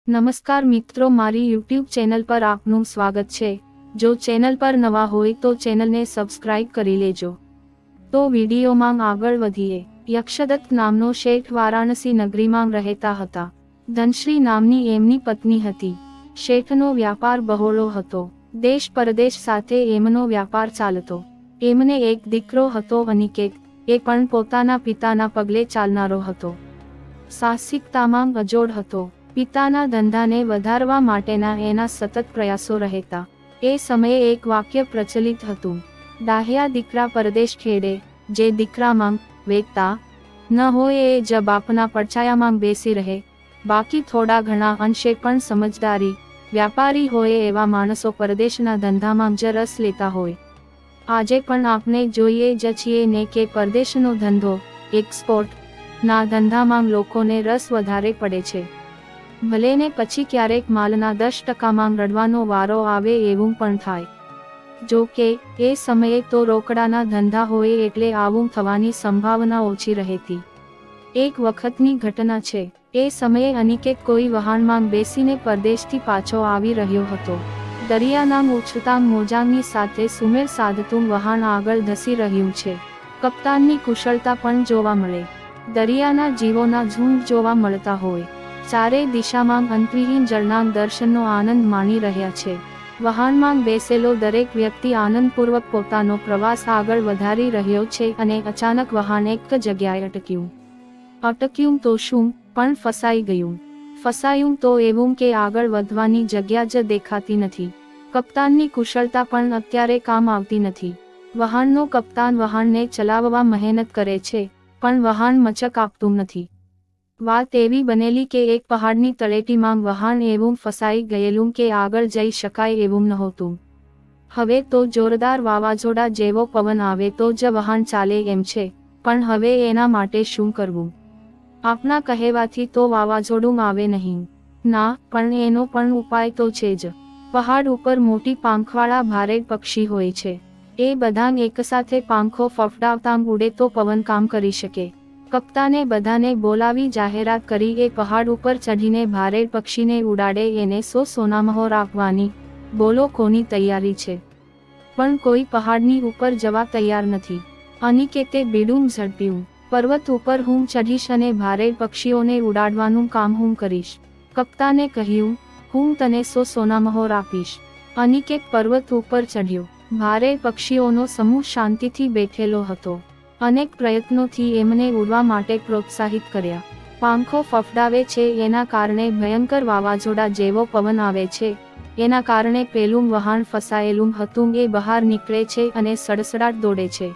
નમસ્કાર મિત્રો, મારી યુટ્યુબ ચેનલ પર આપનું સ્વાગત છે। જો ચેનલ પર નવા હોય તો ચેનલને સબસ્ક્રાઇબ કરી લેજો। તો વિડીયોમાં આગળ વધીએ। યક્ષદત્ત નામનો શેઠ વારાણસી નગરીમાં રહેતા હતા। ધનશ્રી નામની એમની પત્ની હતી। શેઠનો વ્યાપાર બહોળો હતો। દેશ પરદેશ સાથે એમનો વ્યાપાર ચાલતો। એમને એક દીકરો હતો અનિકેત, એ પણ પોતાના પિતાના પગલે ચાલનારો હતો। સાહસિકતામાં અજોડ હતો। પિતાના ધંધાને વધારવા માટેના એના સતત પ્રયાસો રહેતા। એ સમયે એક વાક્ય પ્રચલિત હતું, ડાહ્યા દીકરા પરદેશ ખેડે, જે દીકરામાં વેગતા ન હોય એ જ બાપના પડછાયામાં બેસી રહે। બાકી થોડા ઘણા અંશે પણ સમજદારી વ્યાપારી હોય એવા માણસો પરદેશના ધંધામાં જ રસ લેતા હોય। આજે પણ આપણે જોઈએ જ છીએ ને કે પરદેશનો ધંધો, એક્સપોર્ટ ના ધંધામાં લોકોને રસ વધારે પડે છે। ભલે ને પછી ક્યારેક માલના 10%માં રડવાનો વારો આવે એવું પણ થાય। જો કે એ સમયે તો રોકડાના ધંધા હોય એટલે આવું થવાની સંભાવના ઓછી રહેતી। એક વખતની ઘટના છે। એ સમયે અનિકેત કોઈ વહાણમાં બેસીને પરદેશથી પાછો આવી રહ્યો હતો। દરિયાના ઉછળતા મોજાની સાથે સુમેળ સાધતું વહાણ આગળ ધસી રહ્યું છે। કપ્તાનની કુશળતા પણ જોવા મળે। દરિયાના જીવોના ઝુંડ જોવા મળતા હોય। ચારે દિશામાં અંતવિહીન જળના દર્શનનો આનંદ માણી રહ્યા છે। વહાણમાં બેસેલો દરેક વ્યક્તિ આનંદપૂર્વક પોતાનો પ્રવાસ આગળ વધારી રહ્યો છે અને અચાનક વહાણ એક જગ્યાએ અટક્યું। અટક્યું તો શું, પણ ફસાઈ ગયું। ફસાયું તો એવું કે આગળ વધવાની જગ્યા જ દેખાતી નથી। કપ્તાનની કુશળતા પણ અત્યારે કામ આવતી નથી। વહાણનો કપ્તાન વહાણને ચલાવવા મહેનત કરે છે, પણ વહાણ મચક આપતું નથી। વાત એવી બનેલી કે એક પહાડની તળેટીમાં વહાણ એવું ફસાઈ ગયેલું કે આગળ જઈ શકાય એવું નહોતું। હવે તો જોરદાર વાવાઝોડા જેવો પવન આવે તો જ વહાણ ચાલે એમ છે, પણ હવે એના માટે શું કરવું? આપના કહેવાથી તો વાવાઝોડું આવે નહીં। ના, પણ એનો પણ ઉપાય તો છે જ। પહાડ ઉપર મોટી પાંખવાળા ભારે પક્ષી હોય છે। એ બધાં એકસાથે પાંખો ફફડાવતા ઉડે તો પવન કામ કરી શકે। કપ્તાને બધાને બોલાવી જાહેરાત કરી એ પહાડ ઉપર ચઢીને ભારે પક્ષીને ઉડાડે એને 100 સોનામહોર આપવાની। બોલો કોની તૈયારી છે? પણ કોઈ પહાડની ઉપર જવા તૈયાર નથી। અનિકેતે બીડું ઝડપ્યું। પર્વત ઉપર હું ચઢીશ અને ભારે પક્ષીઓને ઉડાડવાનું કામ હું કરીશ। કપ્તાને કહ્યું, હું તને 100 સોનામહોર આપીશ। અનિકેત પર્વત ઉપર ચઢ્યો। ભારે પક્ષીઓનો સમૂહ શાંતિથી બેઠેલો હતો। અનેક પ્રયત્નોથી એમને ઉડવા માટે પ્રોત્સાહિત કર્યા। પાંખો ફફડાવે છે એના કારણે ભયંકર વાવાઝોડા જેવો પવન આવે છે, એના કારણે પેલું વહાણ ફસાયેલું હતું એ બહાર નીકળે છે અને સડસડાટ દોડે છે।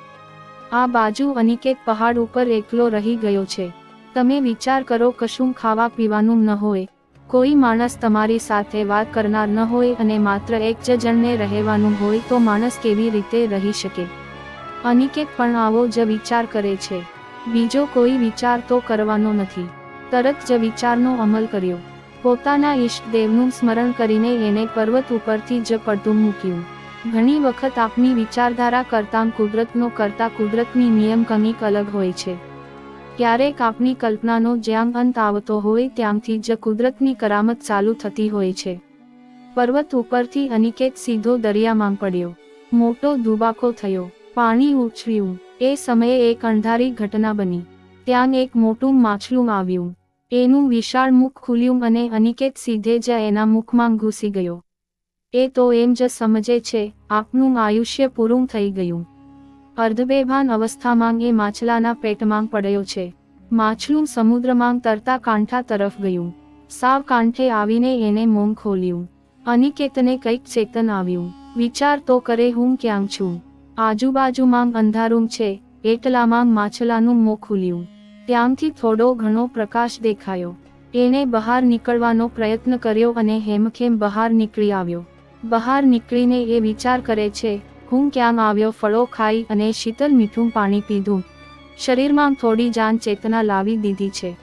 આ બાજુ અનિકેત પહાડ ઉપર એકલો રહી ગયો છે। તમે વિચાર કરો, કશું ખાવા પીવાનું ન હોય, કોઈ માણસ તમારી સાથે વાત કરનાર ન હોય અને માત્ર એક જ જણને રહેવાનું હોય તો માણસ કેવી રીતે રહી શકે? અનિકેત પણ આવો જ વિચાર કરે છે। બીજો કોઈ વિચાર તો કરવાનો નથી। તરત જ વિચારનો અમલ કર્યો। પોતાના ઈષ્ટદેવનું સ્મરણ કરીને એને પર્વત ઉપરથી જ પડતું મૂક્યું। ઘણી વખત આપની વિચારધારા કરતાં કુદરતની નિયમ કંઈક અલગ હોય છે। ક્યારેક આપની કલ્પનાનો જ્યાં અંત આવતો હોય ત્યાંથી જ કુદરતની કરામત ચાલુ થતી હોય છે। પર્વત ઉપરથી અનિકેત સીધો દરિયામાં પડ્યો। મોટો ધુબાકો થયો। પાણી ઉછળ્યું। એ સમયે એક અણધારી ઘટના બની। ત્યાં એક મોટું માછલું આવ્યું। એનું વિશાળ મુખ ખુલ્યું અને અનિકેત સીધે જ એના મુખમાં ઘૂસી ગયો। એ તો એમ જ સમજે છે, આપનું આયુષ્ય પૂરું થઈ ગયું। અર્ધબેભાન અવસ્થામાં એ માછલાના પેટમાં પડ્યો છે। માછલું સમુદ્રમાં તરતા કાંઠા તરફ ગયું। સાવ કાંઠે આવીને એને મોં ખોલ્યું। અનિકેતને કંઈક ચેતન આવ્યું। વિચાર તો કરે, હું ક્યાં છું? આજુબાજુમાં અંધારું છે। એટલામાં માછલાનું મોં ખુલ્યું। ત્યાંથી થોડો ઘણો પ્રકાશ દેખાયો। એણે બહાર નીકળવાનો પ્રયત્ન કર્યો અને હેમખેમ બહાર નીકળી આવ્યો। બહાર નીકળીને એ વિચાર કરે છે, હું ક્યાં આવ્યો? ફળો ખાઈ અને શીતળ મીઠું પાણી પીધું। શરીરમાં થોડી જાન ચેતના લાવી દીધી છે।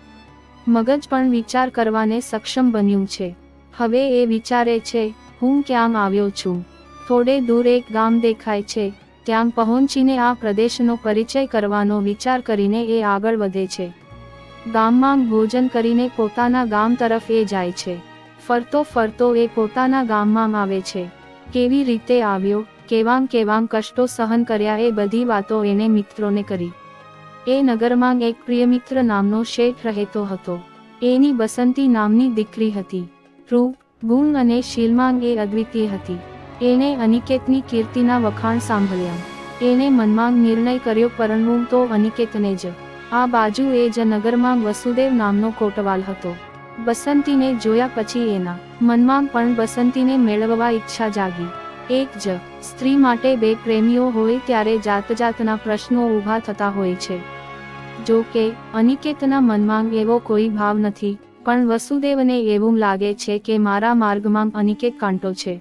મગજ પણ વિચાર કરવાને સક્ષમ બન્યું છે। હવે એ વિચારે છે, હું ક્યાં આવ્યો છું? થોડે દૂર એક ગામ દેખાય છે। ત્યાં પહોંચીને આ પ્રદેશનો પરિચય કરવાનો વિચાર કરીને એ આગળ વધે છે। ગામમાં ભોજન કરીને પોતાના ગામ તરફ એ જાય છે। ફરતો ફરતો એ પોતાના ગામમાં આવે છે. કેવી રીતે આવ્યો, કેવાં કષ્ટો સહન કર્યા, એ બધી વાતો એને મિત્રોને કરી. એ નગરમાં એક પ્રિયમિત્ર નામનો શેઠ રહેતો હતો. એની બસંતી નામની દીકરી હતી. રૂપ, ગુણ અને શીલમાં એ અદ્વિતીય હતી. એણે અનિકેતની કીર્તિના વખાણ સાંભળ્યા. એણે મનમાં નિર્ણય કર્યો, પરણવું તો અનિકેતને જ. આ બાજુ એ જ નગરમાં વસુદેવ નામનો કોટવાલ હતો. બસંતીને જોયા પછી એના મનમાં પણ બસંતીને મેળવવા ઈચ્છા જાગી. એક જ સ્ત્રી માટે બે પ્રેમીઓ હોય ત્યારે જાતજાતના પ્રશ્નો ઊભા થતા હોય છે. જો કે અનિકેતના મનમાં એવો કોઈ ભાવ નથી, પણ વસુદેવને એવું લાગે છે કે મારા માર્ગમાં અનિકેત કાંટો છે.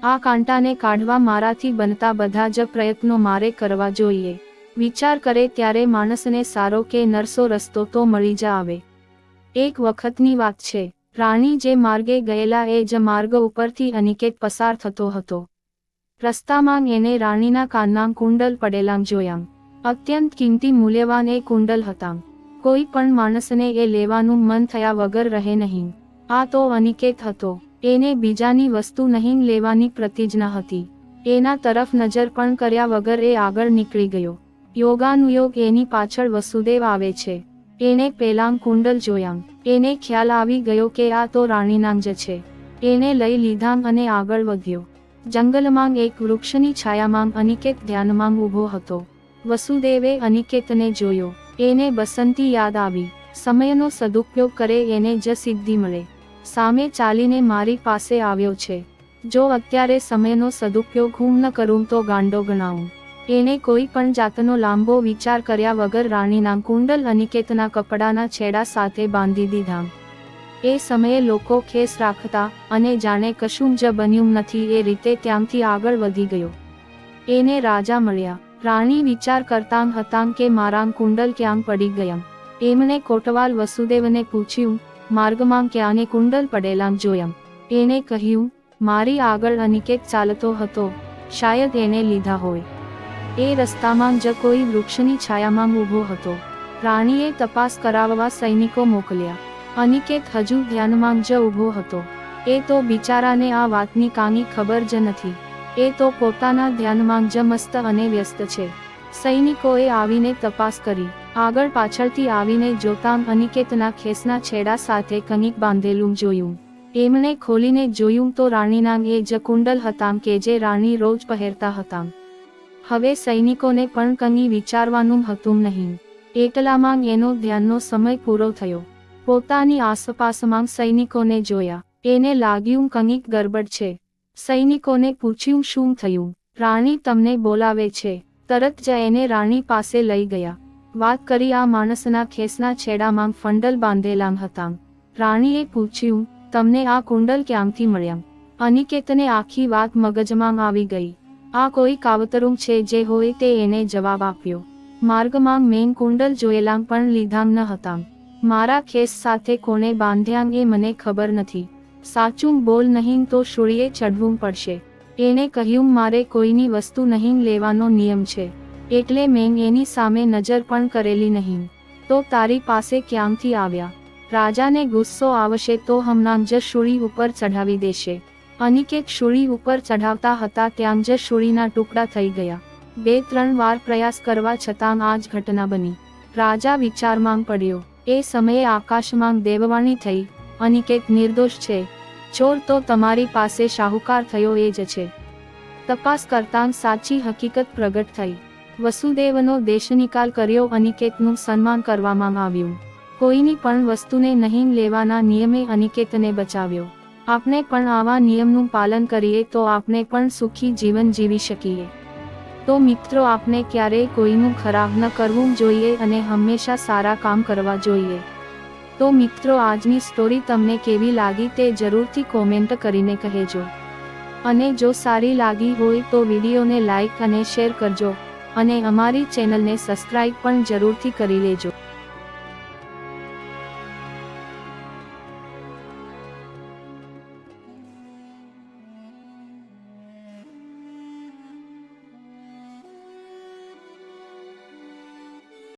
આ કાંટાને કાઢવા મારાથી બનતા બધા જ પ્રયત્નો મારે કરવા જોઈએ. વિચાર કરે ત્યારે માણસને સારો કે નરસો રસ્તો તો મળી જ આવે. એક વખતની વાત છે. રાણી જે માર્ગે ગયેલા એ જ માર્ગ ઉપરથી અનિકેત પસાર થતો હતો. રસ્તામાં એને રાણીના કાનના કુંડલ પડેલા જોયા. અત્યંત કિંમતી મૂલ્યવાન એ કુંડલ હતા. કોઈ પણ માણસને એ લેવાનું મન થયા વગર રહે નહીં. આ તો અનિકેત હતો. એને બીજાની વસ્તુ નહીં લેવાની પ્રતિજ્ઞા હતી. એના તરફ નજર પણ કર્યા વગર એ આગળ નીકળી ગયો. યોગાનુયોગ એની પાછળ વસુદેવ આવે છે. એણે પેલાં કુંડલ જોયા. એને ખ્યાલ આવી ગયો કે આ તો રાણીનાં જ છે. એને લઈ લીધા અને આગળ વધ્યો. જંગલમાં એક વૃક્ષની છાયામાં અનિકેત ધ્યાનમાં ઊભો હતો. વસુદેવે અનિકેતને જોયો. એને બસંતી યાદ આવી. સમયનો સદુપયોગ કરે એને જ સિદ્ધિ મળે. સામે ચાલીને મારી પાસે આવ્યો છે. જો અત્યારે સમયનો સદુપયોગ હું ન કરું તો ગાંડો ગણાવું. એણે કોઈ પણ જાતનો લાંબો વિચાર કર્યા વગર રાણીના કુંડલ અનિકેતના કપડાના છેડા સાથે બાંધી દીધા. એ સમયે લોકો ખેસ રાખતા અને જાણે કશું જ બન્યું નથી એ રીતે ત્યાંથી આગળ વધી ગયો. એને રાજા મળ્યા. રાણી વિચાર કરતાં હતાં કે મારા કુંડલ ક્યાં પડી ગયા. એમણે કોટવાલ વસુદેવને પૂછ્યું, માર્ગમાં ક્યાંને કુંડલ પડેલા જોયા. એણે કહ્યું, મારી આગળ અનિકેત ચાલતો હતો, શાયદ એને લીધા હોય. એ રસ્તામાં જ કોઈ વૃક્ષની છાયામાં ઊભો હતો. રાણીએ તપાસ કરાવવા સૈનિકો મોકલ્યા. અનિકેત હજુ ધ્યાનમાં જ ઊભો હતો. એ તો બિચારાને આ વાતની કાંઈ ખબર જ નથી. એ તો પોતાના ધ્યાનમાં જ મસ્ત અને વ્યસ્ત છે. સૈનિકોએ આવીને તપાસ કરી. આગળ પાછળથી આવીને જોતાં અનિકેતના ખેસના છેડા સાથે કંઈક બાંધેલું જોયું. એમણે ખોલીને જોયું તો રાણીના એ જ કુંડલ હતા કે જે રાણી રોજ પહેરતા હતા. હવે સૈનિકોને પણ કંઈ વિચારવાનું હતું નહીં. એટલામાં એનો ધ્યાનનો સમય પૂરો થયો. પોતાની આસપાસમાં સૈનિકોને જોયા. એને લાગ્યું કંઈક ગરબડ છે. સૈનિકોને પૂછ્યું, શું થયું? રાણી તમને બોલાવે છે. તરત જ એને રાણી પાસે લઈ ગયા. વાત કરી આ માણસના ખેસના છેડામાં ફંડલ બાંધેલા હતા. રાણીએ પૂછ્યું, તમને આ કુંડલ ક્યાંથી મળ્યા? અનિકેતને આખી વાત મગજમાં આવી ગઈ. આ કોઈ કાવતરું છે જે હોય તે એને જવાબ આપ્યો. માર્ગમાં મેં કુંડલ જોયેલા પણ લીધા ન હતા. મારા ખેસ સાથે કોને બાંધ્યા એ મને ખબર નથી. સાચું બોલ નહીં તો શૂળીએ ચડવું પડશે. એને કહ્યું, મારે કોઈની વસ્તુ નહીં લેવાનો નિયમ છે. એટલે મેં એની સામે નજર પણ કરેલી નહીં. તો તારી પાસે ક્યાંથી આવ્યા? રાજાને ગુસ્સો આવશે તો હમણાં જ શૂળી ઉપર ચઢાવી દેશે. અનિકેત શૂળી ઉપર ચઢાવતા હતા ત્યાં જ શૂળીના ટુકડા થઈ ગયા. 2-3 વાર પ્રયાસ કરવા છતાં આ જ ઘટના બની. રાજા વિચારમાં પડ્યો. એ સમયે આકાશમાં દેવવાણી થઈ, અનિકેત નિર્દોષ છે. ચોર તો તમારી પાસે શાહુકાર થયો એ જ છે. તપાસ કરતાં સાચી હકીકત પ્રગટ થઈ. વસુદેવનો દેશનિકાલ કર્યો. અનિકેતનું સન્માન કરવામાં આવ્યું. કોઈની પણ વસ્તુને નહીં લેવાના નિયમે અનિકેતને બચાવ્યો. આપણે પણ આવા નિયમનું પાલન કરીએ તો આપણે પણ સુખી જીવન જીવી શકીએ. તો મિત્રો, આપણે ક્યારેય કોઈનું ખરાબ ન કરવું જોઈએ અને હંમેશા સારા કામ કરવા જોઈએ. તો મિત્રો, આજની સ્ટોરી તમને કેવી લાગી તે જરૂરથી કોમેન્ટ કરીને કહેજો. અને જો સારી લાગી હોય તો વિડીયોને લાઈક અને શેર કરજો. અને અમારી ચેનલને સબસ્ક્રાઇબ પણ જરૂરથી કરી લેજો.